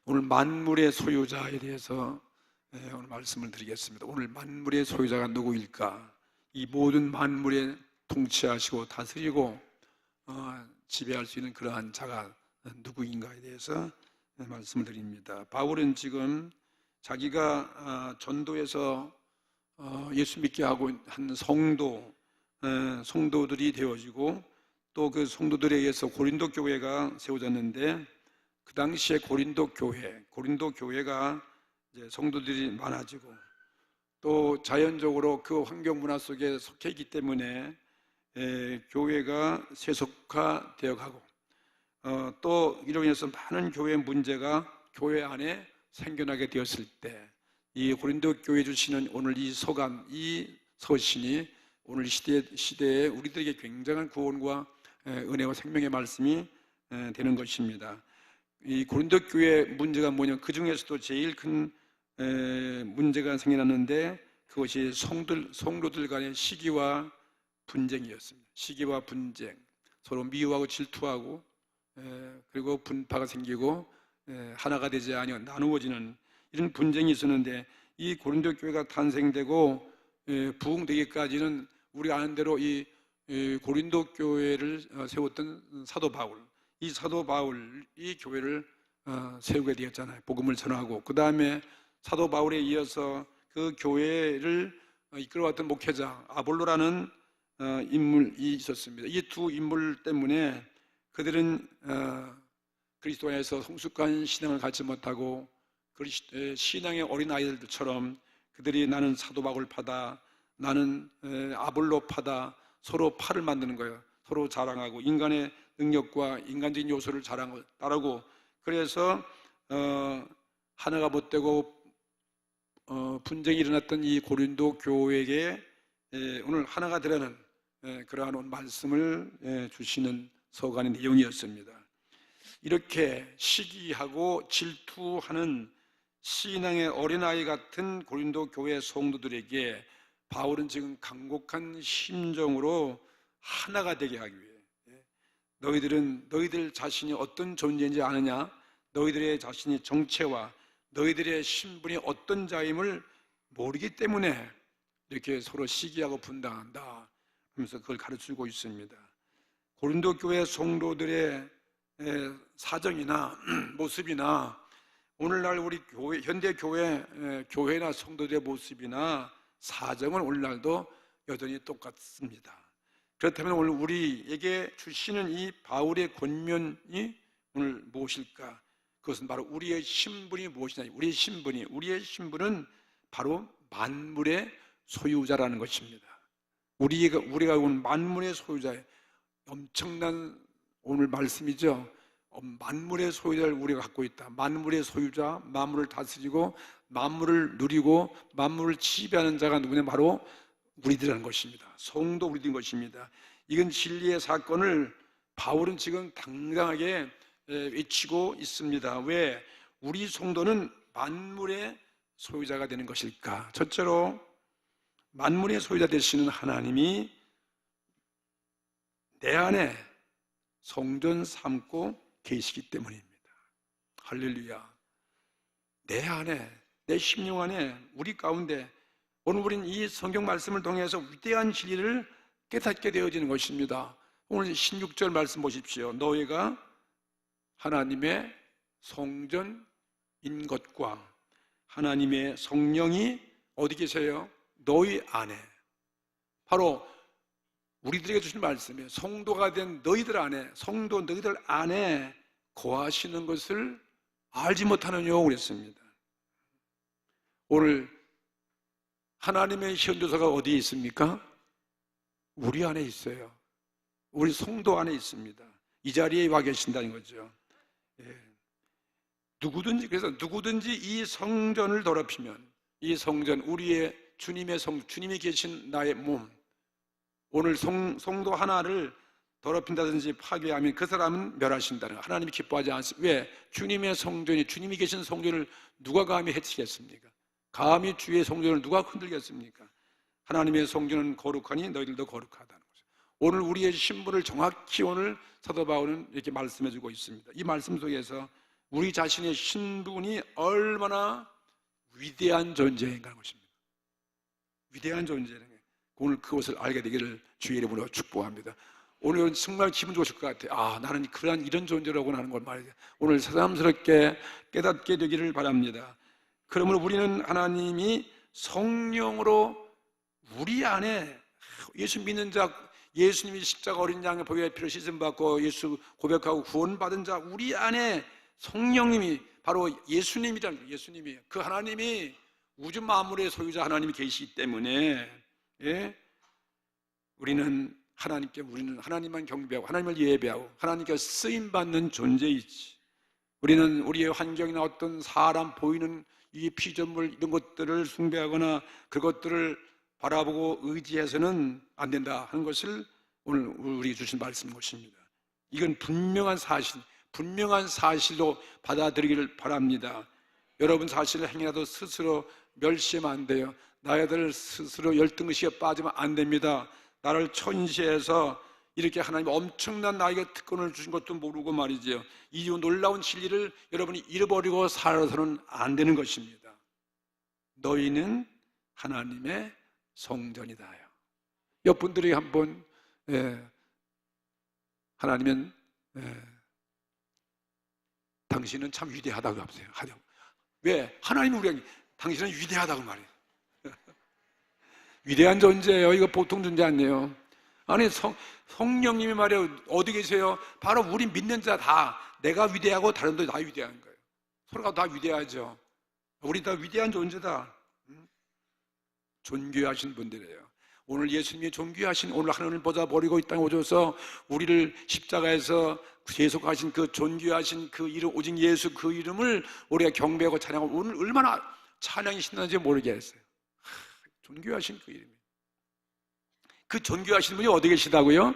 오늘 만물의 소유자에 대해서 오늘 말씀을 드리겠습니다. 오늘 만물의 소유자가 누구일까? 이 모든 만물에 통치하시고 다스리고 지배할 수 있는 그러한 자가 누구인가에 대해서 말씀을 드립니다. 바울은 지금 자기가 전도에서 예수 믿게 하고 한 성도들이 되어지고 또 그 성도들에 의해서 고린도 교회가 세워졌는데, 그 당시에 고린도 교회가 이제 성도들이 많아지고 또 자연적으로 그 환경 문화 속에 속해 있기 때문에 교회가 세속화되어 가고 또 이로 인해서 많은 교회 문제가 교회 안에 생겨나게 되었을 때, 이 고린도 교회 주시는 오늘 이 서감, 이 서신이 오늘 시대에 우리들에게 굉장한 구원과 은혜와 생명의 말씀이 되는 것입니다. 이 고린도 교회 문제가 뭐냐? 그 중에서도 제일 큰 문제가 생겨났는데, 그것이 성도들 간의 시기와 분쟁이었습니다. 시기와 분쟁, 서로 미워하고 질투하고 그리고 분파가 생기고 하나가 되지 아니하고 나누어지는 이런 분쟁이 있었는데, 이 고린도 교회가 탄생되고 부흥되기까지는 우리 아는 대로 이 고린도 교회를 세웠던 사도 바울, 이 사도 바울이 교회를 세우게 되었잖아요. 복음을 전하고 그 다음에 사도 바울에 이어서 그 교회를 이끌어왔던 목회자 아볼로라는 인물이 있었습니다. 이 두 인물 때문에 그들은 그리스도 안에서 성숙한 신앙을 갖지 못하고 신앙의 어린아이들처럼 그들이 나는 사도 바울파다, 나는 아볼로파다, 서로 파를 만드는 거예요. 서로 자랑하고 인간의 능력과 인간적인 요소를 따르고, 그래서 하나가 못되고 분쟁이 일어났던 이 고린도 교회에게 오늘 하나가 되라는 그러한 오늘 말씀을 주시는 서간의 내용이었습니다. 이렇게 시기하고 질투하는 신앙의 어린아이 같은 고린도 교회 성도들에게 바울은 지금 간곡한 심정으로 하나가 되게 하기 위해, 너희들 자신이 어떤 존재인지 아느냐? 너희들의 자신이 정체와 너희들의 신분이 어떤 자임을 모르기 때문에 이렇게 서로 시기하고 분당한다 하면서 그걸 가르치고 있습니다. 고린도 교회 성도들의 사정이나 모습이나 오늘날 우리 현대 교회나 성도들의 모습이나 사정은 오늘날도 여전히 똑같습니다. 그렇다면 오늘 우리에게 주시는 이 바울의 권면이 오늘 무엇일까? 그것은 바로 우리의 신분이 무엇이냐? 우리의 신분은 바로 만물의 소유자라는 것입니다. 우리가 오늘 만물의 소유자예요. 엄청난 오늘 말씀이죠. 만물의 소유자를 우리가 갖고 있다. 만물의 소유자, 만물을 다스리고 만물을 누리고 만물을 지배하는 자가 누구냐? 바로 우리들이라는 것입니다. 성도 우리들인 것입니다. 이건 진리의 사건을 바울은 지금 당당하게 외치고 있습니다. 왜 우리 성도는 만물의 소유자가 되는 것일까? 첫째로 만물의 소유자 되시는 하나님이 내 안에 성전 삼고 계시기 때문입니다. 할렐루야. 내 안에, 내 심령 안에, 우리 가운데 오늘 우리는 이 성경 말씀을 통해서 위대한 진리를 깨닫게 되어지는 것입니다. 오늘 16절 말씀 보십시오. 너희가 하나님의 성전인 것과 하나님의 성령이 어디 계세요? 너희 안에. 바로 우리들에게 주신 말씀이에요. 성도가 된 너희들 안에, 성도 너희들 안에 거하시는 것을 알지 못하느냐고 그랬습니다. 오늘 하나님의 현주소가 어디에 있습니까? 우리 안에 있어요. 우리 성도 안에 있습니다. 이 자리에 와 계신다는 거죠. 그래서 누구든지 이 성전을 더럽히면, 이 성전, 우리의 주님이 계신 나의 몸, 오늘 성도 하나를 더럽힌다든지 파괴하면 그 사람은 멸하신다는 거예요. 하나님이 기뻐하지 않습니다. 왜? 주님의 성전이, 주님이 계신 성전을 누가 감히 해치겠습니까? 감히 주의 성전을 누가 흔들겠습니까? 하나님의 성전은 거룩하니 너희들도 거룩하다는 거죠. 오늘 우리의 신분을 정확히 오늘 사도 바울은 이렇게 말씀해주고 있습니다. 이 말씀 속에서 우리 자신의 신분이 얼마나 위대한 존재인가 하는 것입니다. 위대한 존재는 오늘 그것을 알게 되기를 주의 이름으로 축복합니다. 오늘 정말 기분 좋으실 것 같아요. 나는 이런 존재라고 하는 걸 말이죠. 오늘 새삼스럽게 깨닫게 되기를 바랍니다. 그러므로 우리는 하나님이 성령으로 우리 안에 예수 믿는 자, 예수님이 십자가 어린 양의 보혈의 피로 씻음받고 예수 고백하고 구원받은 자, 우리 안에 성령님이 바로 예수님이라는, 예수님이, 그 하나님이 우주 만물의 소유자 하나님이 계시기 때문에, 예? 우리는 하나님만 경배하고 하나님을 예배하고 하나님께 쓰임받는 존재이지. 우리는 우리의 환경이나 어떤 사람, 보이는 이 피조물 이런 것들을 숭배하거나 그것들을 바라보고 의지해서는 안 된다 하는 것을 오늘 우리 주신 말씀인 것입니다. 이건 분명한 사실로 받아들이기를 바랍니다. 여러분 사실을 행해도 스스로 멸시하면 안 돼요. 나야들 스스로 열등의식에 빠지면 안 됩니다. 나를 천시해서 이렇게 하나님 엄청난 나에게 특권을 주신 것도 모르고 말이죠. 이 놀라운 진리를 여러분이 잃어버리고 살아서는 안 되는 것입니다. 너희는 하나님의 성전이다. 옆 분들이 한번 하나님은 당신은 참 위대하다고 하세요. 왜? 하나님은 우리에게 당신은 위대하다고 말해요. 위대한 존재예요. 이거 보통 존재 아니에요. 아니 성령님이 말이에요. 어디 계세요? 바로 우리 믿는 자 다 내가 위대하고 다른 분도 다 위대한 거예요. 서로가 다 위대하죠. 우리 다 위대한 존재다. 존귀하신 분들이에요. 오늘 예수님이 존귀하신, 오늘 하나님을 보자 버리고 이 땅에 오셔서 우리를 십자가에서 계속하신 그 존귀하신 그 이름, 오직 예수 그 이름을 우리가 경배하고 찬양하고 오늘 얼마나 찬양이 신나는지 모르겠어요. 존귀하신 그 이름이, 그 존귀하신 분이 어디 계시다고요?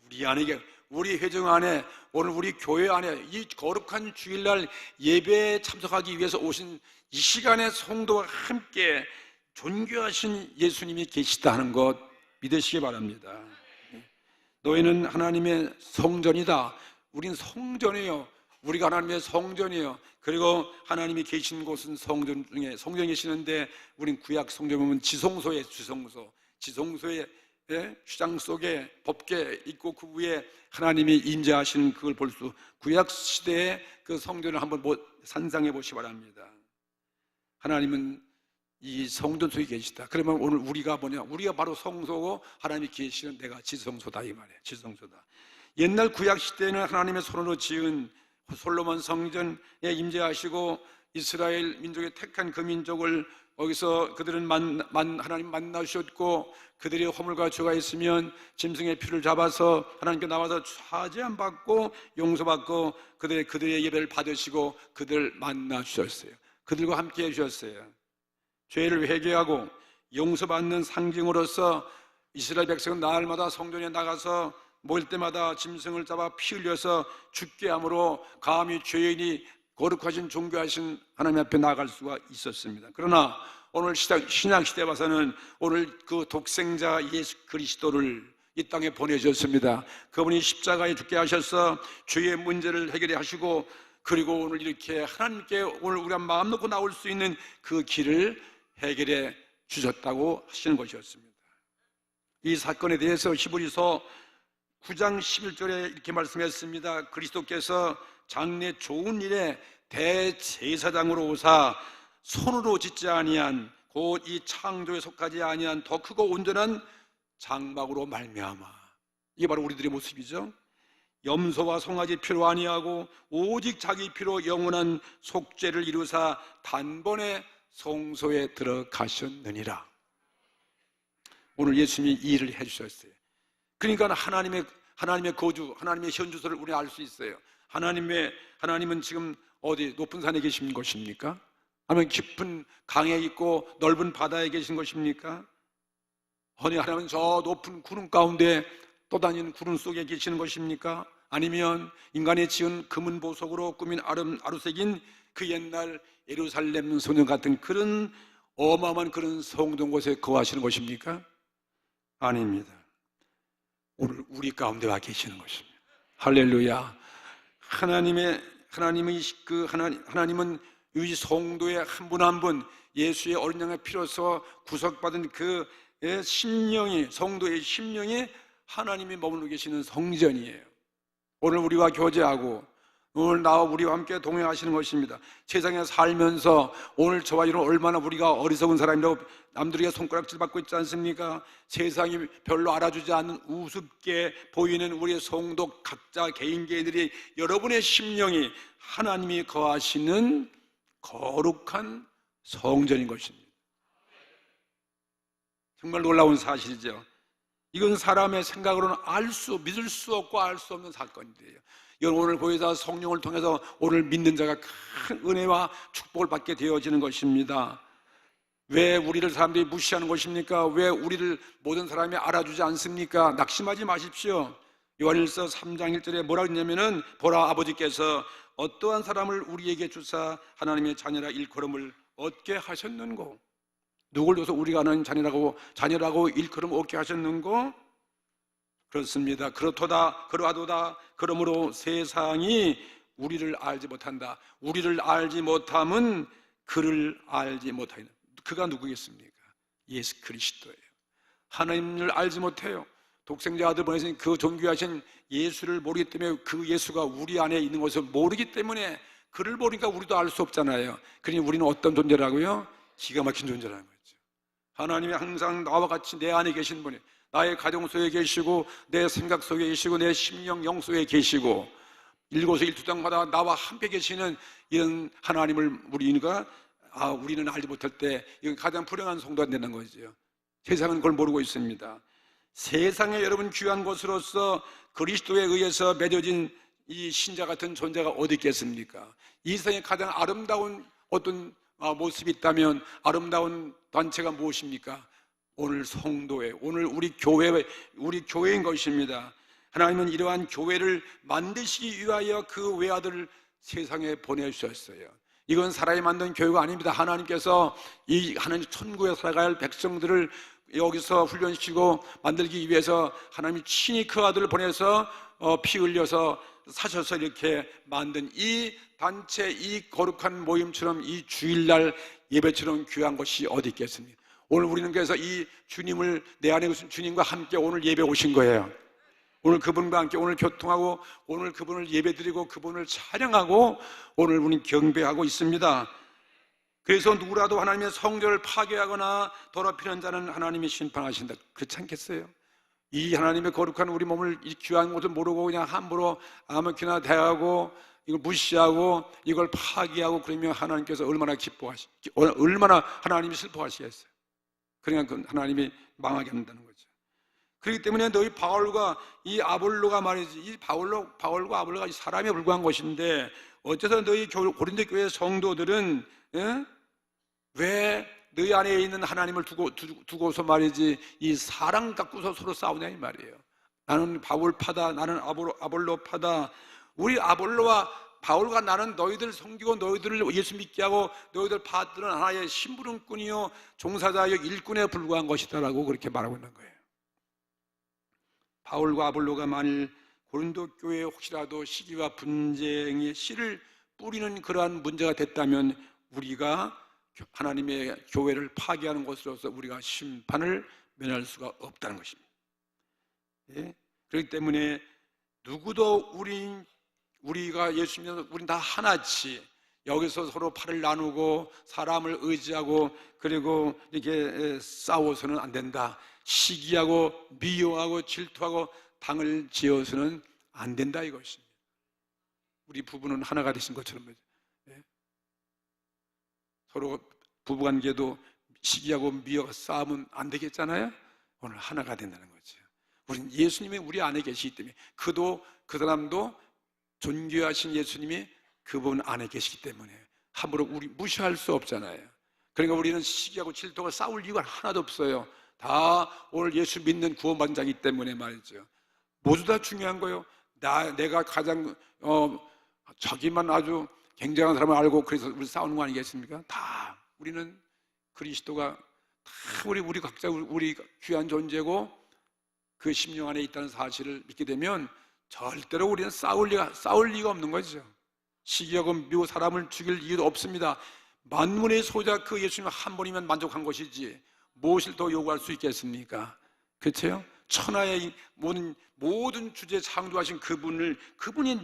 우리 안에, 우리 회중 안에, 오늘 우리 교회 안에 이 거룩한 주일날 예배에 참석하기 위해서 오신 이 시간에 성도와 함께 존귀하신 예수님이 계시다 하는 것 믿으시기 바랍니다. 너희는 하나님의 성전이다. 우린 성전이에요. 우리가 하나님의 성전이에요. 그리고 하나님이 계신 곳은 성전 중에 성전이 계시는데, 우린 구약 성전 보면 지성소에 지성소의 휘장 속에 법궤 있고 그 위에 하나님이 임재하시는 그걸 볼 수, 구약 시대의 그 성전을 한번 상상해 보시기 바랍니다. 하나님은 이 성전 속에 계시다. 그러면 오늘 우리가 뭐냐? 우리가 바로 성소고 하나님이 계시는 내가 지성소다 이 말이에요. 지성소다. 옛날 구약 시대에는 하나님의 손으로 지은 솔로몬 성전에 임재하시고 이스라엘 민족의 택한 그 민족을 거기서 그들은 하나님 만나주셨고, 그들이 허물과 죄가 있으면 짐승의 피를 잡아서 하나님께 나와서 화제안 받고 용서받고 그들의 예배를 받으시고 그들 만나주셨어요. 그들과 함께 해주셨어요. 죄를 회개하고 용서받는 상징으로서 이스라엘 백성은 날마다 성전에 나가서 모일 때마다 짐승을 잡아 피 흘려서 죽게 함으로 감히 죄인이 거룩하신 존귀하신 하나님 앞에 나갈 수가 있었습니다. 그러나 오늘 신약 시대에 와서는 오늘 그 독생자 예수 그리스도를 이 땅에 보내주셨습니다. 그분이 십자가에 죽게 하셔서 죄의 문제를 해결해 하시고, 그리고 오늘 이렇게 하나님께 오늘 우리가 마음 놓고 나올 수 있는 그 길을 해결해 주셨다고 하시는 것이었습니다. 이 사건에 대해서 히브리서 9장 11절에 이렇게 말씀했습니다. 그리스도께서 장래 좋은 일에 대제사장으로 오사 손으로 짓지 아니한 곧 이 창조에 속하지 아니한 더 크고 온전한 장막으로 말미암아, 이게 바로 우리들의 모습이죠. 염소와 송아지 피로 아니하고 오직 자기 피로 영원한 속죄를 이루사 단번에 성소에 들어가셨느니라. 오늘 예수님이 이 일을 해주셨어요. 그러니까 하나님의 거주, 하나님의 현주소를 우리는 알 수 있어요. 하나님은 지금 어디 높은 산에 계신 것입니까? 아니면 깊은 강에 있고 넓은 바다에 계신 것입니까? 아니, 하나님은 저 높은 구름 가운데 떠다니는 구름 속에 계시는 것입니까? 아니면 인간의 지은 금은 보석으로 꾸민 아루색인 그 옛날 예루살렘 소년 같은 그런 어마어마한 그런 성전 곳에 거하시는 것입니까? 아닙니다. 오늘 우리 가운데 와 계시는 것입니다. 할렐루야. 하나님은 이 성도의 한 분 한 분 예수의 어린 양의 피로서 구속받은 그 심령이, 성도의 심령이 하나님이 머물러 계시는 성전이에요. 오늘 우리와 교제하고 오늘 나와 우리와 함께 동행하시는 것입니다. 세상에 살면서 오늘 저와 이런 얼마나 우리가 어리석은 사람이라고 남들에게 손가락질 받고 있지 않습니까? 세상이 별로 알아주지 않는 우습게 보이는 우리의 성도 각자 개인들이 여러분의 심령이 하나님이 거하시는 거룩한 성전인 것입니다. 정말 놀라운 사실이죠. 이건 사람의 생각으로는 믿을 수 없고 알 수 없는 사건이에요. 이건 오늘 보혜사 성령을 통해서 오늘 믿는 자가 큰 은혜와 축복을 받게 되어지는 것입니다. 왜 우리를 사람들이 무시하는 것입니까? 왜 우리를 모든 사람이 알아주지 않습니까? 낙심하지 마십시오. 요한일서 3장 1절에 뭐라 그랬냐면은 보라, 아버지께서 어떠한 사람을 우리에게 주사 하나님의 자녀라 일컬음을 얻게 하셨는고, 누굴 둬서 우리가 하나님 자녀라고 일컬음 얻게 하셨는고? 그렇습니다. 그러하도다. 그러므로 세상이 우리를 알지 못한다. 우리를 알지 못함은 그를 알지 못하는, 그가 누구겠습니까? 예수 그리스도예요. 하나님을 알지 못해요. 독생자 아들 보내신 그 존귀하신 예수를 모르기 때문에, 그 예수가 우리 안에 있는 것을 모르기 때문에, 그를 모르니까 우리도 알 수 없잖아요. 그러니 우리는 어떤 존재라고요? 기가 막힌 존재라는 거죠. 하나님이 항상 나와 같이 내 안에 계신 분이, 나의 가정 속에 계시고 내 생각 속에 계시고 내 심령 영 속에 계시고 일거수 일투장마다 나와 함께 계시는 이런 하나님을 우리는 알지 못할 때 이건 가장 불행한 성도가 되는 거죠. 세상은 그걸 모르고 있습니다. 세상에 여러분 귀한 것으로서 그리스도에 의해서 맺어진 이 신자 같은 존재가 어디 있겠습니까? 이 세상에 가장 아름다운 어떤 모습이 있다면 아름다운 단체가 무엇입니까? 오늘 성도의, 오늘 우리 교회인 것입니다. 하나님은 이러한 교회를 만드시기 위하여 그 외아들을 세상에 보내주셨어요. 이건 사람이 만든 교회가 아닙니다. 하나님께서 이 하나님 천국에 살아갈 백성들을 여기서 훈련시키고 만들기 위해서 하나님이 친히 그 아들을 보내서 피 흘려서 사셔서 이렇게 만든 이 단체, 이 거룩한 모임처럼, 이 주일날 예배처럼 귀한 것이 어디 있겠습니까? 오늘 우리는 그래서 이 주님을, 내 안에 계신 주님과 함께 오늘 예배 오신 거예요. 오늘 그분과 함께 오늘 교통하고 오늘 그분을 예배드리고 그분을 찬양하고 오늘 우리는 경배하고 있습니다. 그래서 누구라도 하나님의 성전을 파괴하거나 더럽히는 자는 하나님이 심판하신다. 그렇지 않겠어요? 이 하나님의 거룩한 우리 몸을, 이 귀한 것을 모르고 그냥 함부로 아무렇게나 대하고 이걸 무시하고 이걸 파괴하고 그러면 하나님께서 얼마나 하나님이 슬퍼하시겠어요? 그러니까 하나님이 망하게 한다는 거죠. 그렇기 때문에 너희 바울과 이 아볼로가 말이지, 이 바울과 아볼로가 사람에 불과한 것인데 어째서 너희 고린도 교회 성도들은 왜 너희 안에 있는 하나님을 두고서 말이지 이 사랑 갖고서 서로 싸우냐 이 말이에요. 나는 바울 파다, 나는 아볼로 파다. 우리 아볼로와 바울과 나는 너희들 섬기고 너희들을 예수 믿게 하고 너희들 받들은 하나의 심부름꾼이요 종사자여 일꾼에 불과한 것이다라고 그렇게 말하고 있는 거예요. 바울과 아볼로가 만일 고린도 교회에 혹시라도 시기와 분쟁의 씨를 뿌리는 그러한 문제가 됐다면 우리가 하나님의 교회를 파괴하는 것으로서 우리가 심판을 면할 수가 없다는 것입니다. 예? 그렇기 때문에 누구도 우리가 예수 믿는 우린 다 하나치 여기서 서로 팔을 나누고 사람을 의지하고 그리고 이렇게 싸워서는 안 된다. 시기하고 미워하고 질투하고 당을 지어서는 안 된다 이것입니다. 우리 부부는 하나가 되신 것처럼 예? 서로 부부관계도 시기하고 미워하고 싸우면 안 되겠잖아요. 오늘 하나가 된다는 거죠. 우리는 예수님이 우리 안에 계시기 때문에 그 사람도 존귀하신 예수님이 그분 안에 계시기 때문에 함부로 우리 무시할 수 없잖아요. 그러니까 우리는 시기하고 질투하고 싸울 이유가 하나도 없어요. 다 오늘 예수 믿는 구원받은 자이기 때문에 말이죠. 모두 다 중요한 거예요. 내가 가장 자기만 아주 굉장한 사람을 알고 그래서 우리 싸우는 거 아니겠습니까? 다 우리는 그리스도가 다 우리 각자 우리 귀한 존재고 그 심령 안에 있다는 사실을 믿게 되면 절대로 우리는 싸울 리가 없는 거죠. 시기하고 미워 사람을 죽일 이유도 없습니다. 만물의 소유자 그 예수님 한 분이면 만족한 것이지 무엇을 더 요구할 수 있겠습니까? 그렇죠? 천하의 모든 주제 창조하신 그분이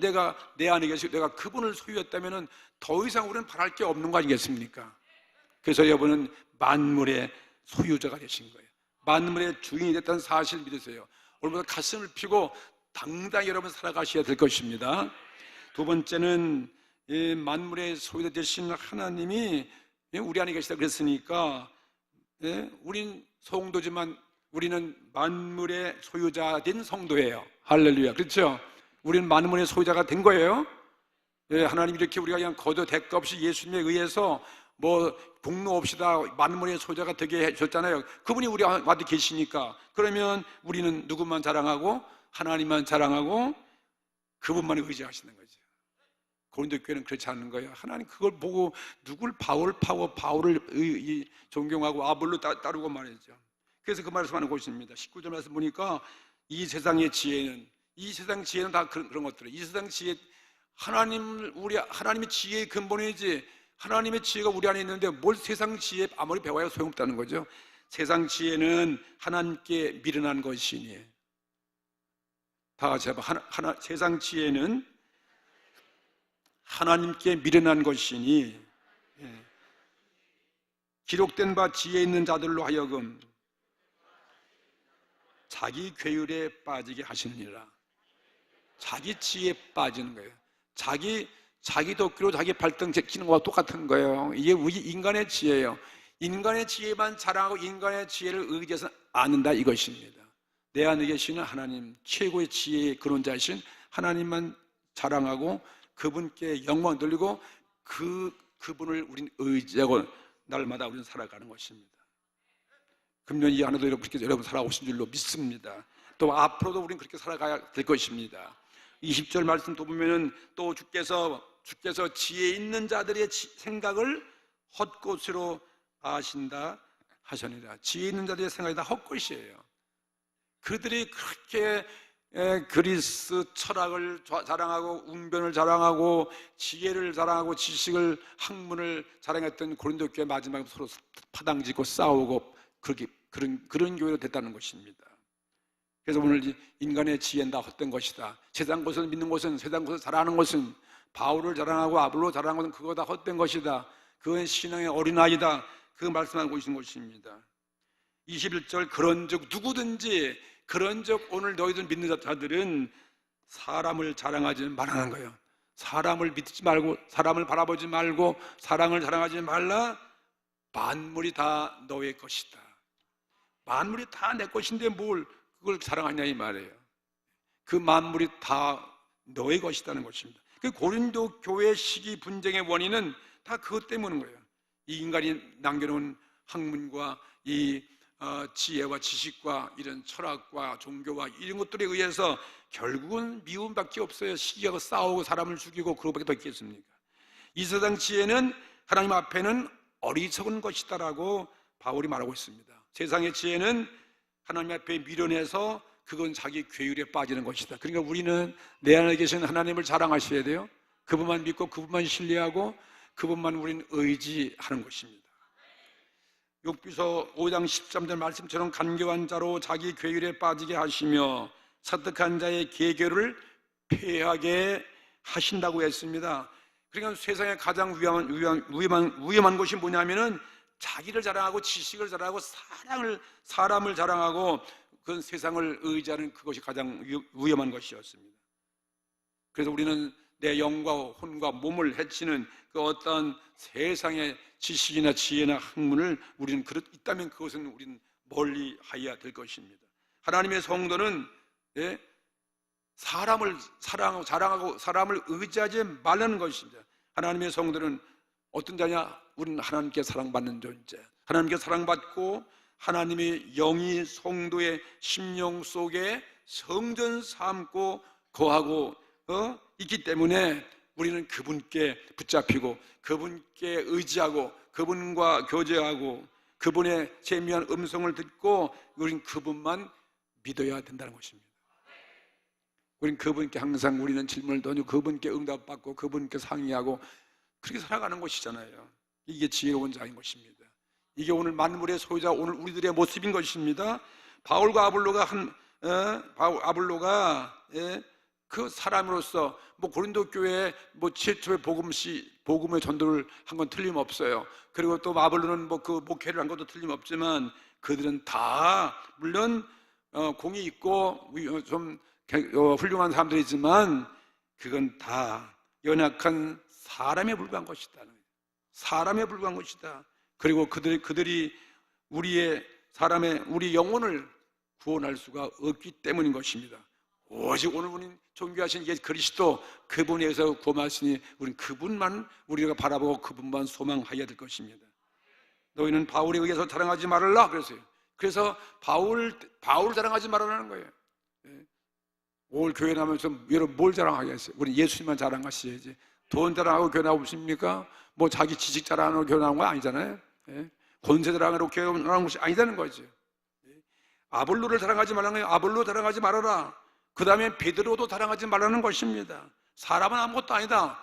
내 안에 계시고 내가 그분을 소유했다면 더 이상 우리는 바랄 게 없는 거 아니겠습니까? 그래서 여러분은 만물의 소유자가 되신 거예요. 만물의 주인이 됐다는 사실을 믿으세요. 오늘부터 가슴을 펴고 당당히 여러분 살아가셔야 될 것입니다. 두 번째는 만물의 소유자 되신 하나님이 우리 안에 계시다 그랬으니까 우린 성도지만 우리는 만물의 소유자 된 성도예요. 할렐루야. 그렇죠? 우리는 만물의 소유자가 된 거예요. 하나님 이렇게 우리가 그냥 거저 대가 없이 예수님에 의해서 공로 없이 다 만물의 소유자가 되게 해줬잖아요. 그분이 우리 안에 계시니까 그러면 우리는 누구만 자랑하고 하나님만 자랑하고 그분만 의지하시는 거죠. 고린도 교회는 그렇지 않는 거예요. 하나님 그걸 보고 누굴 바울을 존경하고 아볼로 따르고 말이죠. 그래서 그 말씀하는 곳입니다. 19절 말씀 보니까 이 세상 지혜는 다 그런 것들이에요. 이 세상 지혜 하나님의 지혜의 근본이지 하나님의 지혜가 우리 안에 있는데 뭘 세상 지혜 아무리 배워야 소용없다는 거죠. 세상 지혜는 하나님께 미련한 것이니 다 같이 해봐. 세상 지혜는 하나님께 미련한 것이니 기록된 바 지혜 있는 자들로 하여금 자기 괴율에 빠지게 하시느니라. 자기 지혜에 빠지는 거예요. 자기 덕기로 자기 발등 제끼는 것과 똑같은 거예요. 이게 우리 인간의 지혜예요. 인간의 지혜만 자랑하고 인간의 지혜를 의지해서는 않는다 이것입니다. 내 안에 계시는 하나님, 최고의 지혜의 근원자이신 하나님만 자랑하고 그분께 영광 돌리고 그분을 우린 의지하고 날마다 우리는 살아가는 것입니다. 금년 이 안에도 그렇게 여러분 살아오신 줄로 믿습니다. 또 앞으로도 우리는 그렇게 살아가야 될 것입니다. 20절 말씀 또 보면은 또 주께서 지혜 있는 자들의 생각을 헛것으로 아신다 하셨느니라. 지혜 있는 자들의 생각이 다 헛것이에요. 그들이 그렇게 그리스 철학을 자랑하고 웅변을 자랑하고 지혜를 자랑하고 지식을 학문을 자랑했던 고린도 교회 마지막에 서로 파당짓고 싸우고 그런 교회로 됐다는 것입니다. 그래서 오늘 인간의 지혜는 다 헛된 것이다. 세상 것을 믿는 것은 세상 것을 자랑하는 것은 바울을 자랑하고 아볼로 자랑하는 것은 그거 다 헛된 것이다. 그건 신앙의 어린아이다. 그 말씀하고 있는 것입니다. 21절 그런즉 누구든지 그런즉 오늘 너희들 믿는 자들은 사람을 자랑하지 말라는 거예요. 사람을 믿지 말고 사람을 바라보지 말고 사랑을 자랑하지 말라. 만물이 다 너의 것이다. 만물이 다 내 것인데 뭘 그걸 자랑하냐 이 말이에요. 그 만물이 다 너의 것이라는 것입니다. 그 고린도 교회 시기 분쟁의 원인은 다 그것 때문인 거예요. 이 인간이 남겨놓은 학문과 이 지혜와 지식과 이런 철학과 종교와 이런 것들에 의해서 결국은 미움밖에 없어요. 시기하고 싸우고 사람을 죽이고 그거밖에 더 있겠습니까? 이 세상 지혜는 하나님 앞에는 어리석은 것이다라고 바울이 말하고 있습니다. 세상의 지혜는 하나님 앞에 미련해서 그건 자기 괴율에 빠지는 것이다. 그러니까 우리는 내 안에 계신 하나님을 자랑하셔야 돼요. 그분만 믿고 그분만 신뢰하고 그분만 우리는 의지하는 것입니다. 욥기서 5장 13절 말씀처럼 간교한 자로 자기 괴율에 빠지게 하시며 설득한 자의 계교를 폐하게 하신다고 했습니다. 그러니까 세상에 가장 위험한 것이 뭐냐면은 자기를 자랑하고 지식을 자랑하고 사람을 자랑하고 그건 세상을 의지하는 그것이 가장 위험한 것이었습니다. 그래서 우리는 내 영과 혼과 몸을 해치는 그 어떤 세상의 지식이나 지혜나 학문을 우리는 있다면 그것은 우리는 멀리 하여야 될 것입니다. 하나님의 성도는 사람을 사랑하고 자랑하고 사람을 의지하지 말라는 것입니다. 하나님의 성도는 어떤 자냐? 우리는 하나님께 사랑받는 존재, 하나님께 사랑받고 하나님의 영이 성도의 심령 속에 성전 삼고 거하고 있기 때문에 우리는 그분께 붙잡히고 그분께 의지하고 그분과 교제하고 그분의 재미한 음성을 듣고 우리는 그분만 믿어야 된다는 것입니다. 우린 그분께 항상 우리는 질문을 던지고 그분께 응답받고 그분께 상의하고 그렇게 살아가는 것이잖아요. 이게 지혜로운 자인 것입니다. 이게 오늘 만물의 소유자, 오늘 우리들의 모습인 것입니다. 바울과 아볼로가 그 사람으로서 고린도 교회에 최초의 복음의 전도를 한 건 틀림없어요. 그리고 또 아볼로는 그 목회를 한 것도 틀림없지만 그들은 다 물론 공이 있고 좀 훌륭한 사람들이지만 그건 다 연약한 사람에 불과한 것이다. 사람에 불과한 것이다. 그리고 그들이 우리 영혼을 구원할 수가 없기 때문인 것입니다. 오직 오늘 우리는 존귀하신 예수 그리스도 그분에 의해서 구원하시니 우리는 그분만 우리가 바라보고 그분만 소망하여야 될 것입니다. 너희는 바울에 의해서 자랑하지 말라 그랬어요. 그래서 바울 자랑하지 말라는 거예요. 올 교회 나면서 여러분 뭘 자랑하겠어요? 우리 예수님만 자랑하셔야지. 돈 자랑하고 교회 나오십니까? 자기 지식 자랑하고 교회 나온 거 아니잖아요. 권세 자랑하고 교회 나온 것이 아니다는 거죠. 아볼로를 자랑하지 말라는 거예요. 아볼로 자랑하지 말아라. 그 다음에 베드로도 자랑하지 말라는 것입니다. 사람은 아무것도 아니다.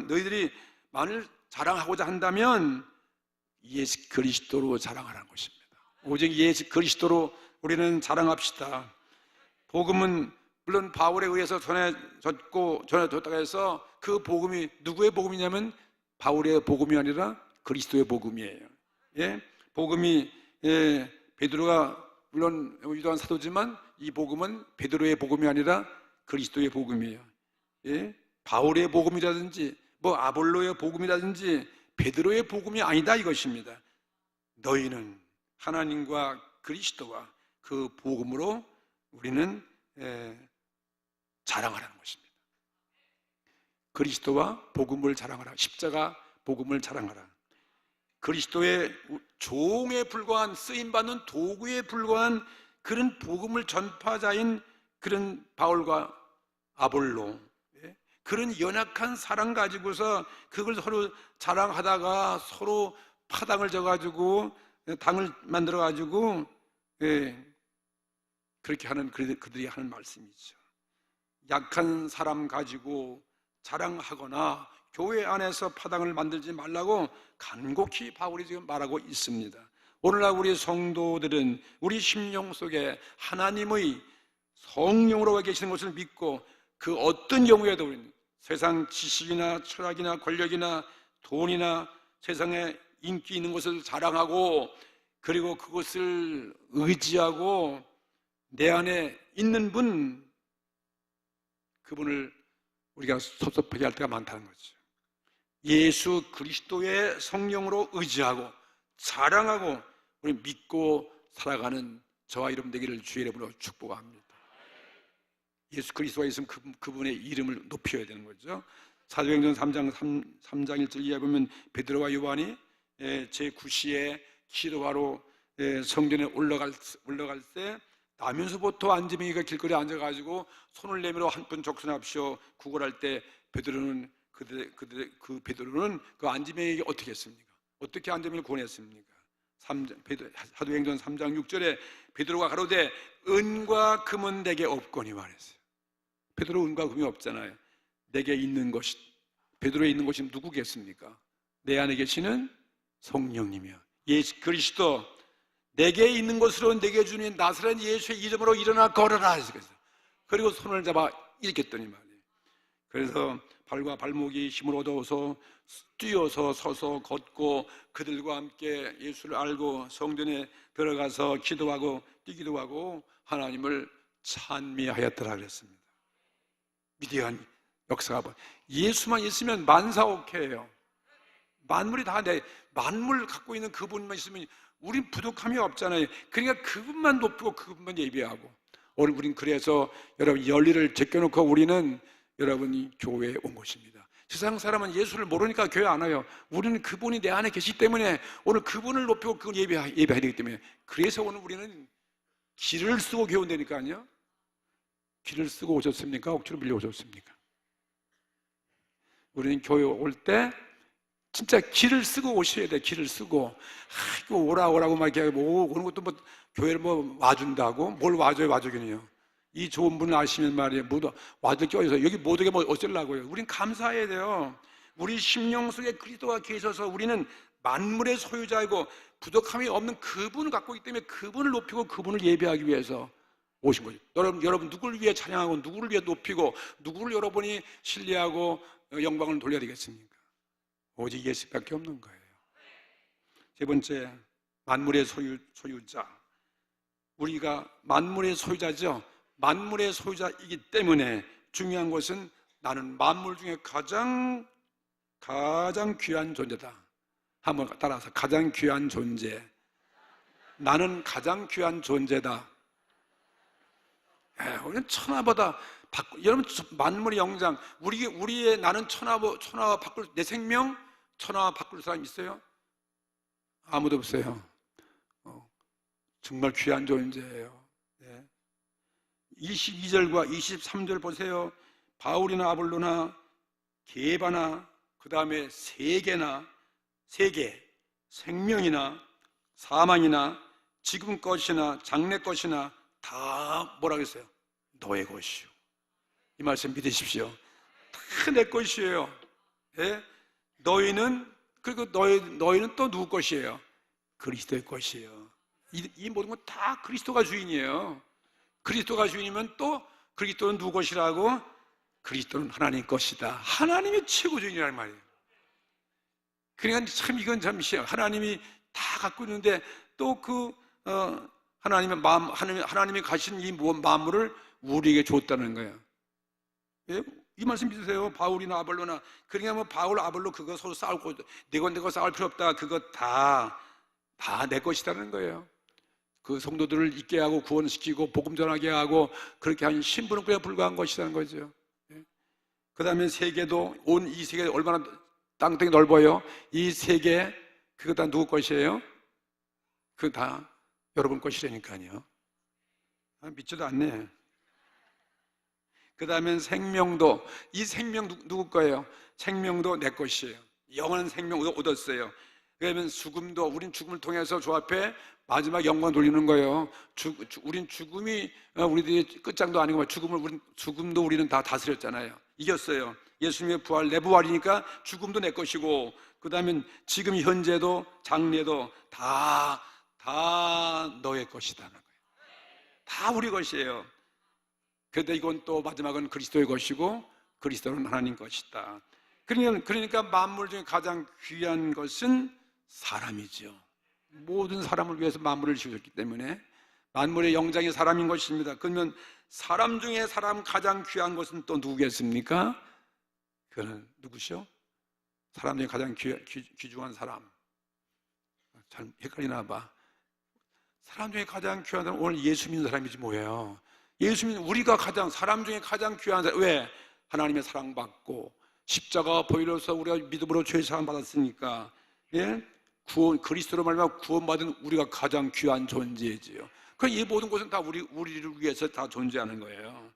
너희들이 만일 자랑하고자 한다면 예수 그리스도로 자랑하라는 것입니다. 오직 예수 그리스도로 우리는 자랑합시다. 복음은 물론 바울에 의해서 전해졌다고 해서 그 복음이 누구의 복음이냐면 바울의 복음이 아니라 그리스도의 복음이에요. 복음이 베드로가 물론 유대한 사도지만 이 복음은 베드로의 복음이 아니라 그리스도의 복음이에요. 바울의 복음이라든지 아볼로의 복음이라든지 베드로의 복음이 아니다 이것입니다. 너희는 하나님과 그리스도와 그 복음으로 우리는 자랑하라는 것입니다. 그리스도와 복음을 자랑하라. 십자가 복음을 자랑하라. 그리스도의 종에 불과한 쓰임받는 도구에 불과한 그런 복음을 전파자인 그런 바울과 아볼로, 그런 연약한 사랑 가지고서 그걸 서로 자랑하다가 서로 파당을 져가지고 당을 만들어가지고 그렇게 하는 그들이 하는 말씀이죠. 약한 사람 가지고 자랑하거나 교회 안에서 파당을 만들지 말라고 간곡히 바울이 지금 말하고 있습니다. 오늘날 우리 성도들은 우리 심령 속에 하나님의 성령으로 와 계시는 것을 믿고 그 어떤 경우에도 우리는 세상 지식이나 철학이나 권력이나 돈이나 세상에 인기 있는 것을 자랑하고 그리고 그것을 의지하고 내 안에 있는 그분을 우리가 섭섭하게 할 때가 많다는 거죠. 예수 그리스도의 성령으로 의지하고 자랑하고 우리 믿고 살아가는 저와 여러분 되기를 주의 이름으로 축복합니다. 예수 그리스도가 있으면 그분의 이름을 높여야 되는 거죠. 사도행전 3장 1절 이하에 보면 베드로와 요한이 제9시에 기도하러 성전에 올라갈 때 나면서부터 안지맹이가 길거리에 앉아가지고 손을 내밀어 한 분 적선합시오 구걸할 때 베드로는 베드로는 그 안지맹이에게 어떻게 했습니까? 어떻게 안지맹이를 구원했습니까? 사도행전 3장 6절에 베드로가 가로되 은과 금은 내게 없거니 말했어요. 베드로 은과 금이 없잖아요. 내게 있는 것이 베드로에 있는 것이 누구겠습니까? 내 안에 계시는 성령님이요 예수 그리스도 내게 있는 것으로 내게 주는 나사렛 예수의 이름으로 일어나 걸어라. 그리고 손을 잡아 일으켰더니 말이에요. 그래서 발과 발목이 힘을 얻어서 뛰어서 서서 걷고 그들과 함께 예수를 알고 성전에 들어가서 기도하고 뛰기도 하고 하나님을 찬미하였더라 그랬습니다. 위대한 역사가 예수만 있으면 만사오케예요. 만물이 다 만물 갖고 있는 그분만 있으면 우린 부족함이 없잖아요. 그러니까 그분만 높이고 그분만 예배하고 오늘 우린 그래서 여러분 열리를 제껴놓고 우리는 여러분이 교회에 온 것입니다. 세상 사람은 예수를 모르니까 교회 안 와요. 우리는 그분이 내 안에 계시기 때문에 오늘 그분을 높이고 그걸 예배해야 되기 때문에 그래서 오늘 우리는 길을 쓰고 교회 온다니까요. 길을 쓰고 오셨습니까? 억지로 밀려오셨습니까? 우리는 교회 올 때 진짜 길을 쓰고 오셔야 돼. 길을 쓰고 이거 오라고 막 이렇게 오는 것도 교회를 와준다고 뭘 와줘요 와주긴요. 이 좋은 분을 아시면 말이에요, 모두 와들 껴서 여기 못 오게 뭐 어쩌려고요? 우린 감사해야 돼요. 우리 심령 속에 그리스도가 계셔서 우리는 만물의 소유자이고 부족함이 없는 그분을 갖고 있기 때문에 그분을 높이고 그분을 예배하기 위해서 오신 거죠. 여러분 누구를 위해 찬양하고 누구를 위해 높이고 누구를 여러분이 신뢰하고 영광을 돌려야 되겠습니까? 오직 예수밖에 없는 거예요. 세 번째, 만물의 소유자. 우리가 만물의 소유자죠. 만물의 소유자이기 때문에 중요한 것은 나는 만물 중에 가장 귀한 존재다. 한번 따라서 가장 귀한 존재. 나는 가장 귀한 존재다. 우리는 천하보다 여러분 만물의 영장 우리의 나는 천하와 바꿀 내 생명 천하와 바꿀 사람 있어요? 아무도 없어요. 정말 귀한 존재예요. 22절과 23절 보세요. 바울이나 아볼로나 게바나 그 다음에 세계, 생명이나 사망이나 지금 것이나 장래 것이나 다 뭐라 그랬어요? 너의 것이요. 이 말씀 믿으십시오. 다 내 것이에요. 예? 너희는 그리고 너희는 또 누구 것이에요? 그리스도의 것이에요. 이 모든 건 다 그리스도가 주인이에요. 그리스도가 주인이면 또 그리스도는 누구 것이라고? 그리스도는 하나님 것이다. 하나님이 최고주인이란 말이에요. 그러니까 참 이건 참 하나님이 다 갖고 있는데 또 하나님이 가신 이 만물을 우리에게 줬다는 거예요. 예? 이 말씀 믿으세요. 바울이나 아볼로나 그러니까 뭐 바울 아볼로 그거 서로 싸우고 내거 싸울 필요 없다. 그거 다 내 것이라는 거예요. 그 성도들을 있게 하고 구원시키고 복음 전하게 하고 그렇게 한 신분은 그에 불과한 것이라는 거죠. 예? 그 다음에 세계도 온 이 세계 얼마나 땅덩이 넓어요. 이 세계 그거 다 누구 것이에요? 그거 다 여러분 것이라니까요. 믿지도 않네. 그 다음에 생명도 이 생명 누구 거예요? 생명도 내 것이에요. 영원한 생명도 얻었어요. 그러면 죽음도 우린 죽음을 통해서 주 앞에 마지막 영광 돌리는 거예요. 우린 죽음이 우리들이 끝장도 아니고 죽음도 우리는 다 다스렸잖아요. 이겼어요. 예수님의 부활 내 부활이니까 죽음도 내 것이고 그 다음에 지금 현재도 장래도 다 너의 것이다는 거예요. 다 우리 것이에요. 그런데 이건 또 마지막은 그리스도의 것이고 그리스도는 하나님 것이다. 그러니까 만물 중에 가장 귀한 것은 사람이죠. 모든 사람을 위해서 만물을 지으셨기 때문에 만물의 영장이 사람인 것입니다. 그러면 사람 중에 가장 귀한 것은 또 누구겠습니까? 그는 누구시오? 사람 중에 가장 귀중한 사람. 잘 헷갈리나 봐. 사람 중에 가장 귀한 사람은 오늘 예수 믿는 사람이지 뭐예요. 예수 믿는 우리가 사람 중에 가장 귀한 사람. 왜? 하나님의 사랑받고 십자가 보혈로서 우리가 믿음으로 죄 사함 받았으니까. 예? 그리스도로 말미암아 구원받은 우리가 가장 귀한 존재지요. 그러니까 이 모든 것은 다 우리를 위해서 다 존재하는 거예요.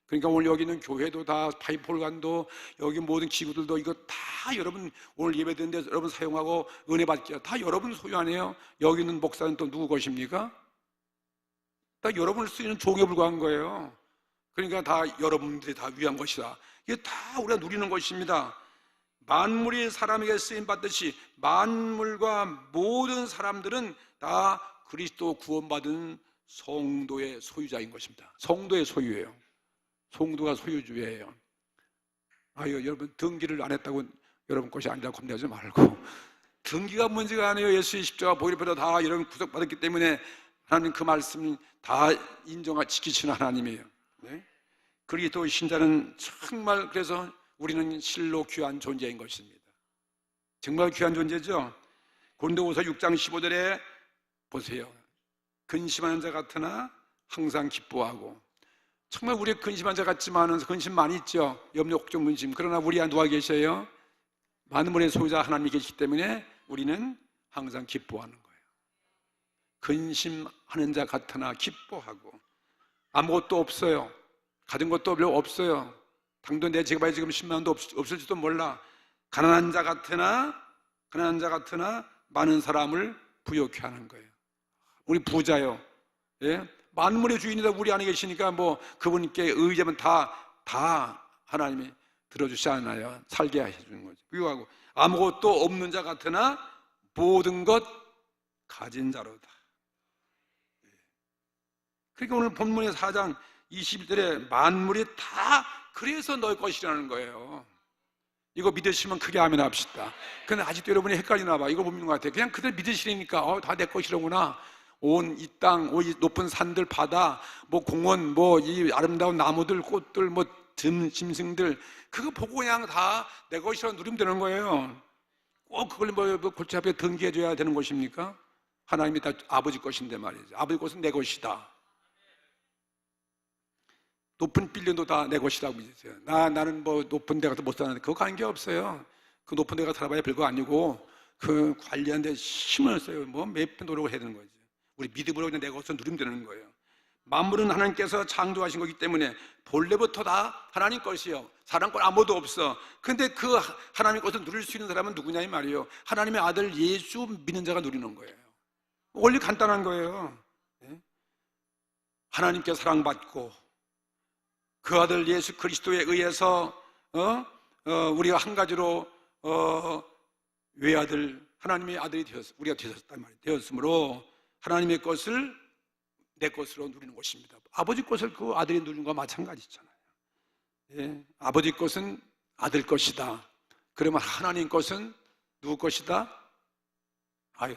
그러니까 오늘 여기 있는 교회도 다 파이프홀간도 여기 모든 기구들도 이거 다 여러분 오늘 예배드는 데 여러분 사용하고 은혜 받기가 다 여러분 소유 아니에요? 여기 있는 목사는 또 누구 것입니까? 다 여러분을 쓰이는 종에 불과한 거예요. 그러니까 다 여러분들이 다 위한 것이다. 이게 다 우리가 누리는 것입니다. 만물이 사람에게 쓰임 받듯이 만물과 모든 사람들은 다 그리스도 구원받은 성도의 소유자인 것입니다. 성도의 소유예요. 성도가 소유주예요. 여러분 등기를 안 했다고 여러분 것이 아니라고 겁내지 말고 등기가 문제가 아니에요. 예수의 십자가 보혈보다 다 여러분 구속받았기 때문에 하나님 그 말씀 다 지키시는 하나님이에요. 네? 그리스도 신자는 정말 그래서 우리는 실로 귀한 존재인 것입니다. 정말 귀한 존재죠. 고린도후서 6장 15절에 보세요. 근심하는 자 같으나 항상 기뻐하고. 정말 우리의 근심한 자 같지만은 근심 많이 있죠. 염려, 걱정, 근심. 그러나 우리 안에 누가 계셔요? 만물의 소유자 하나님이 계시기 때문에 우리는 항상 기뻐하는 거예요. 근심하는 자 같으나 기뻐하고. 아무것도 없어요. 가진 것도 별로 없어요. 당도 내 제가 봐야 지금 10만 원도 없을지도 몰라. 가난한 자 같으나 많은 사람을 부욕해 하는 거예요. 우리 부자요. 예? 만물의 주인이다 우리 안에 계시니까 뭐 그분께 의지하면 다 하나님이 들어주지 않아요. 살게 하시는 거죠. 비유하고 아무것도 없는 자 같으나 모든 것 가진 자로다. 그러니까 오늘 본문의 4장 21절에 만물이 다 그래서 너희 것이라는 거예요. 이거 믿으시면 크게 아멘 합시다. 근데 아직도 여러분이 헷갈리나 봐. 이거 못 믿는 것 같아요. 그냥 그들 믿으시니까 다 내 것이로구나. 온 이 땅, 이 높은 산들, 바다, 뭐 공원, 뭐 이 아름다운 나무들, 꽃들, 뭐 짐승들 그거 보고 그냥 다 내 것이라고 누리면 되는 거예요. 꼭 그걸 뭐 골치 앞에 등기해줘야 되는 것입니까? 하나님이 다 아버지 것인데 말이죠. 아버지 것은 내 것이다. 높은 빌딩도 다 내 것이라고 믿으세요. 나는 뭐 높은 데 가서 못 사는데 그거 관계없어요. 그 높은 데 가서 살아봐야 별거 아니고 그 관리하는 데 힘을 써요. 뭐 몇 배 노력을 해야 되는 거지. 우리 믿음으로 그냥 내 것을 누리면 되는 거예요. 만물은 하나님께서 창조하신 거기 때문에 본래부터 다 하나님 것이요. 사람 것 아무도 없어. 근데 그 하나님 것을 누릴 수 있는 사람은 누구냐 이 말이에요. 하나님의 아들 예수 믿는 자가 누리는 거예요. 원리 간단한 거예요. 하나님께 사랑받고 그 아들 예수 그리스도에 의해서 우리가 한 가지로 외아들 하나님의 아들이 우리가 되었단 말이에요. 되었으므로 하나님의 것을 내 것으로 누리는 것입니다. 아버지 것을 그 아들이 누리는 것과 마찬가지잖아요. 예, 아버지 것은 아들 것이다. 그러면 하나님 것은 누구 것이다?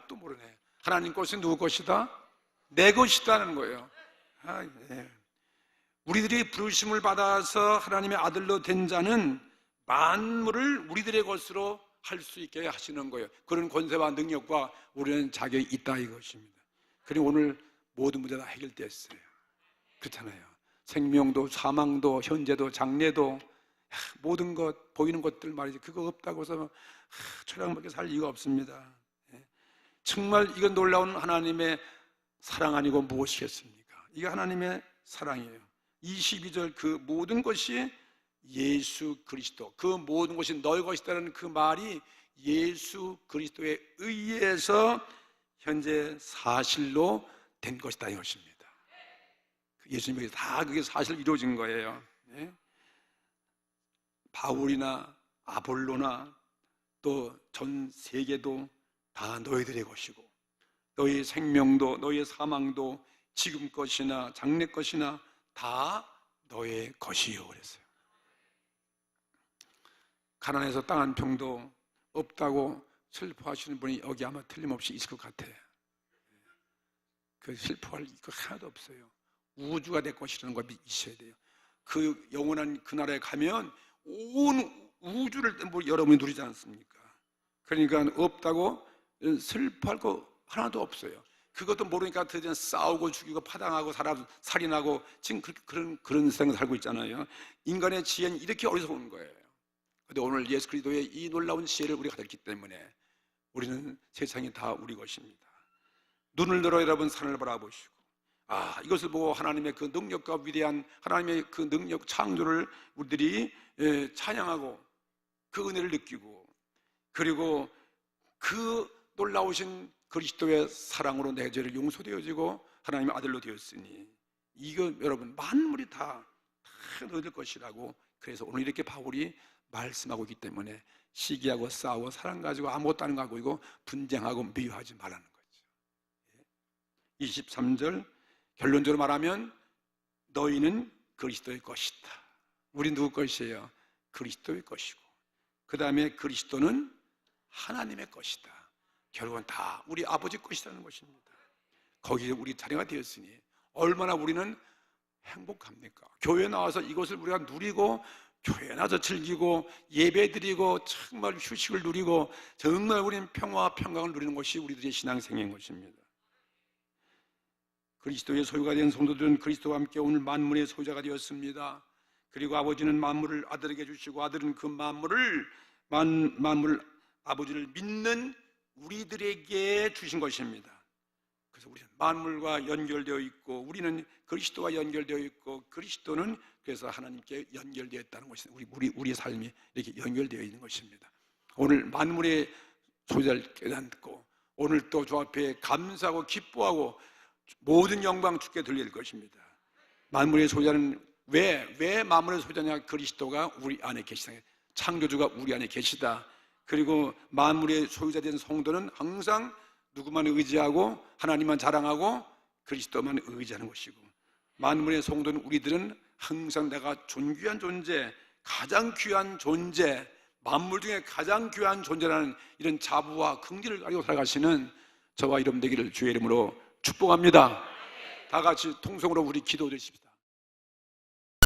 또 모르네. 하나님 것은 누구 것이다? 내 것이다는 거예요. 예. 우리들이 부르심을 받아서 하나님의 아들로 된 자는 만물을 우리들의 것으로 할 수 있게 하시는 거예요. 그런 권세와 능력과 우리는 자격이 있다 이것입니다. 그리고 오늘 모든 문제 다 해결됐어요. 그렇잖아요. 생명도 사망도 현재도 장래도 모든 것 보이는 것들 말이지 그거 없다고 해서 초량하게 살 이유가 없습니다. 정말 이건 놀라운 하나님의 사랑 아니고 무엇이겠습니까? 이게 하나님의 사랑이에요. 22절 그 모든 것이 예수 그리스도 그 모든 것이 너희 것이다라는 그 말이 예수 그리스도에 의해서 현재 사실로 된 것이다 이것입니다. 예수님에게 다 그게 사실 이루어진 거예요. 바울이나 아볼로나 또 전 세계도 다 너희들의 것이고 너희 생명도 너희의 사망도 지금 것이나 장래 것이나 다 너의 것이요 그랬어요. 가난해서 땅 한 평도 없다고 슬퍼하시는 분이 여기 아마 틀림없이 있을 것 같아요. 그 슬퍼할 거 하나도 없어요. 우주가 내 것이라는 걸 있어야 돼요. 그 영원한 그 나라에 가면 온 우주를 뭐 여러분이 누리지 않습니까? 그러니까 없다고 슬퍼할 거 하나도 없어요. 그것도 모르니까 드디어 싸우고 죽이고 파당하고 살인하고 지금 그런 세상에 살고 있잖아요. 인간의 지혜는 이렇게 어리석은 거예요. 그런데 오늘 예수 그리스도의 이 놀라운 지혜를 우리가 가졌기 때문에 우리는 세상이 다 우리 것입니다. 눈을 들어 여러분 산을 바라보시고 이것을 보고 하나님의 그 능력과 위대한 하나님의 그 능력 창조를 우리들이 찬양하고 그 은혜를 느끼고 그리고 그 놀라우신 그리스도의 사랑으로 내 죄를 용서되어지고 하나님의 아들로 되었으니 이거 여러분 만물이 다 너희들 것이라고 그래서 오늘 이렇게 바울이 말씀하고 있기 때문에 시기하고 싸우고 사랑 가지고 아무것도 아닌 거 가지고 이거 분쟁하고 미워하지 말라는 거죠. 23절 결론적으로 말하면 너희는 그리스도의 것이다. 우리 누구 것이에요? 그리스도의 것이고 그 다음에 그리스도는 하나님의 것이다. 결국은 다 우리 아버지 것이라는 것입니다. 거기에 우리 자녀가 되었으니 얼마나 우리는 행복합니까? 교회에 나와서 이것을 우리가 누리고 교회에 나와서 즐기고 예배드리고 정말 휴식을 누리고 정말 우리는 평화와 평강을 누리는 것이 우리들의 신앙생애인 것입니다. 그리스도의 소유가 된 성도들은 그리스도와 함께 오늘 만물의 소유자가 되었습니다. 그리고 아버지는 만물을 아들에게 주시고 아들은 그 만물을 아버지를 믿는 우리들에게 주신 것입니다. 그래서 우리는 만물과 연결되어 있고 우리는 그리스도와 연결되어 있고 그리스도는 그래서 하나님께 연결되어 있다는 것입니다. 우리의 삶이 이렇게 연결되어 있는 것입니다. 오늘 만물의 소유자를 깨닫고 오늘 또 주 앞에 감사하고 기뻐하고 모든 영광 주께 돌릴 것입니다. 만물의 소유자는 왜 만물의 소유자냐? 그리스도가 우리 안에 계시다. 창조주가 우리 안에 계시다. 그리고 만물의 소유자 된 성도는 항상 누구만 의지하고 하나님만 자랑하고 그리스도만 의지하는 것이고, 만물의 성도는 우리들은 항상 내가 존귀한 존재, 가장 귀한 존재, 만물 중에 가장 귀한 존재라는 이런 자부와 긍지를 가지고 살아가시는 저와 여러분 되기를 주의 이름으로 축복합니다. 다 같이 통성으로 우리 기도드리십시다.